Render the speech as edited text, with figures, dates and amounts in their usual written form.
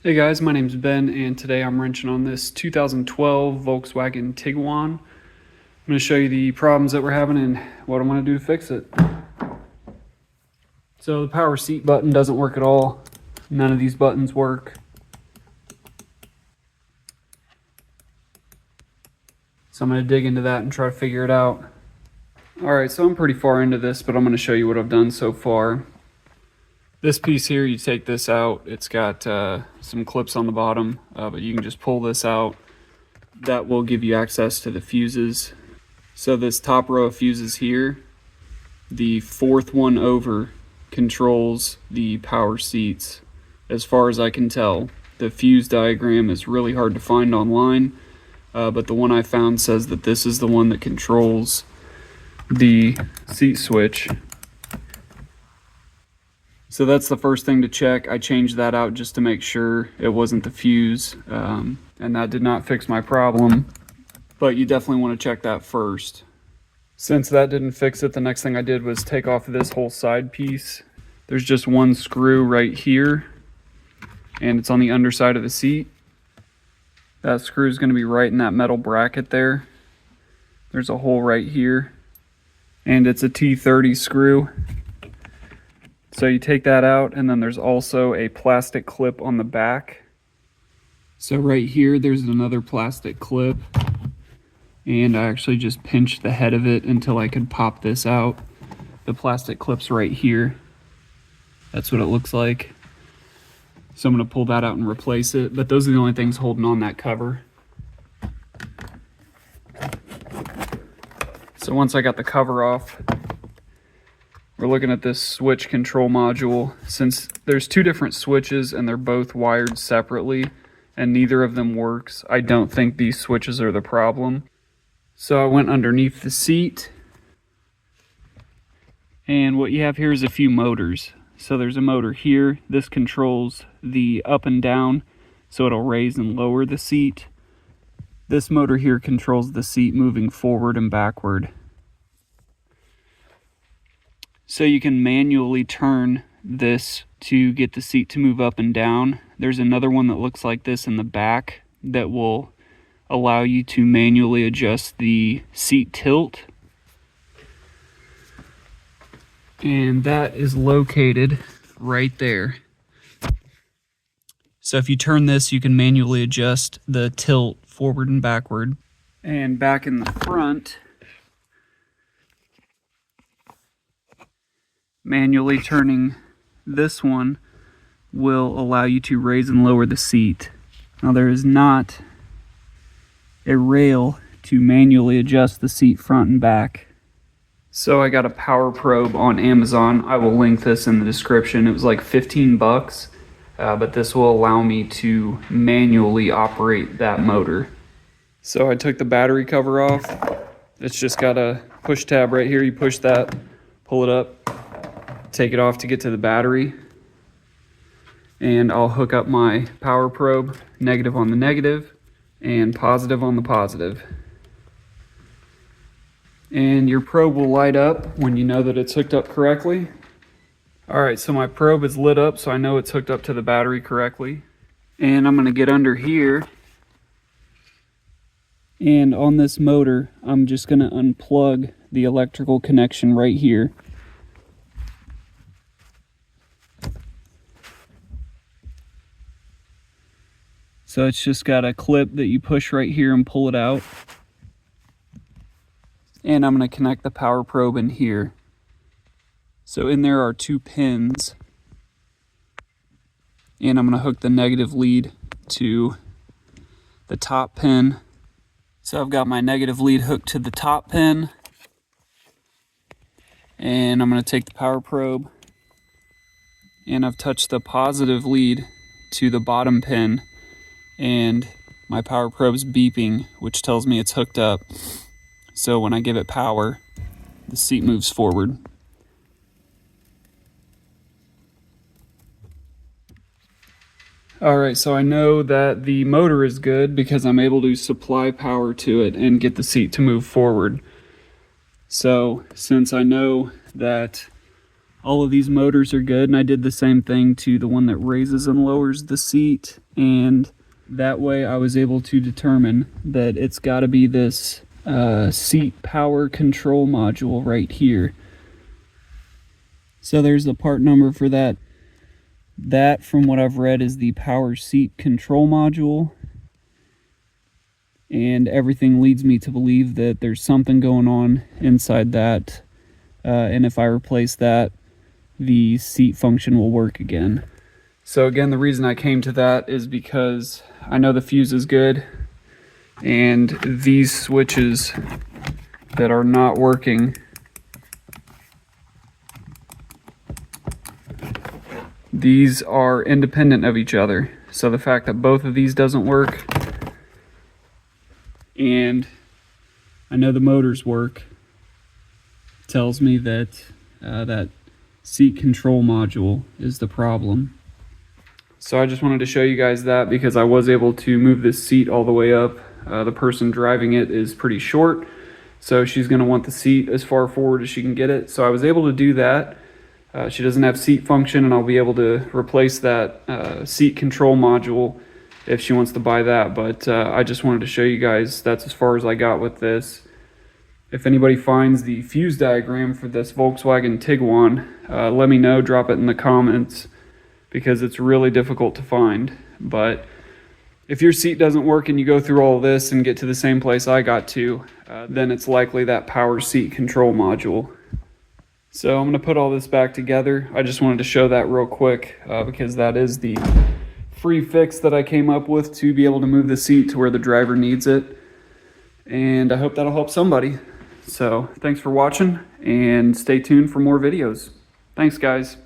Hey guys, my name's Ben, and today I'm wrenching on this 2012 Volkswagen Tiguan. I'm going to show you the problems that we're having and what I'm going to do to fix it. So the power seat button doesn't work at all. None of these buttons work. So I'm going to dig into that and try to figure it out. Alright, so I'm pretty far into this, but I'm going to show you what I've done so far. This piece here, you take this out. It's got some clips on the bottom, but you can just pull this out. That will give you access to the fuses. So this top row of fuses here, the fourth one over controls the power seats. As far as I can tell, the fuse diagram is really hard to find online, but the one I found says that this is the one that controls the seat switch. So that's the first thing to check. I changed that out just to make sure it wasn't the fuse, and that did not fix my problem, but you definitely want to check that first. Since that didn't fix it, the next thing I did was take off this whole side piece. There's just one screw right here, and it's on the underside of the seat. That screw is going to be right in that metal bracket there. There's a hole right here, and it's a T30 screw. So you take that out, and then there's also a plastic clip on the back. So right here, there's another plastic clip, and I actually just pinched the head of it until I could pop this out. The plastic clip's right here. That's what it looks like. So I'm going to pull that out and replace it, but those are the only things holding on that cover. So once I got the cover off, we're looking at this switch control module. Since there's two different switches and they're both wired separately and neither of them works, I don't think these switches are the problem. So I went underneath the seat, and what you have here is a few motors. So there's a motor here. This controls the up and down, so it'll raise and lower the seat. This motor here controls the seat moving forward and backward. So you can manually turn this to get the seat to move up and down. There's another one that looks like this in the back that will allow you to manually adjust the seat tilt. And that is located right there. So if you turn this, you can manually adjust the tilt forward and backward. And back in the front, manually turning this one will allow you to raise and lower the seat. Now there is not a rail to manually adjust the seat front and back. So I got a power probe on Amazon. I will link this in the description. It was like 15 bucks, but this will allow me to manually operate that motor. So I took the battery cover off. It's just got a push tab right here. You push that, pull it up, take it off to get to the battery, and I'll hook up my power probe, negative on the negative and positive on the positive. And your probe will light up when you know that it's hooked up correctly. Alright, so my probe is lit up, so I know it's hooked up to the battery correctly. And I'm going to get under here, and on this motor I'm just going to unplug the electrical connection right here. So it's just got a clip that you push right here and pull it out. And I'm going to connect the power probe in here. So in there are two pins. And I'm going to hook the negative lead to the top pin. So I've got my negative lead hooked to the top pin. And I'm going to take the power probe, and I've touched the positive lead to the bottom pin. And my power probe's beeping, which tells me it's hooked up. So when I give it power, the seat moves forward. Alright, so I know that the motor is good because I'm able to supply power to it and get the seat to move forward. So since I know that all of these motors are good, and I did the same thing to the one that raises and lowers the seat, and that way I was able to determine that it's got to be this seat power control module right here. So there's the part number for that. That, from what I've read, is the power seat control module, and everything leads me to believe that there's something going on inside that, and if I replace that, the seat function will work again. So again, the reason I came to that is because I know the fuse is good, and these switches that are not working, these are independent of each other. So the fact that both of these doesn't work, and I know the motors work, tells me that that seat control module is the problem. So I just wanted to show you guys that because I was able to move this seat all the way up. The person driving it is pretty short, so she's going to want the seat as far forward as she can get it. So I was able to do that. She doesn't have seat function, and I'll be able to replace that seat control module if she wants to buy that. But I just wanted to show you guys that's as far as I got with this. If anybody finds the fuse diagram for this Volkswagen Tiguan, let me know, drop it in the comments, because it's really difficult to find. But if your seat doesn't work and you go through all this and get to the same place I got to, then it's likely that power seat control module. So I'm going to put all this back together. I just wanted to show that real quick because that is the free fix that I came up with to be able to move the seat to where the driver needs it. And I hope that'll help somebody. So thanks for watching, and stay tuned for more videos. Thanks, guys.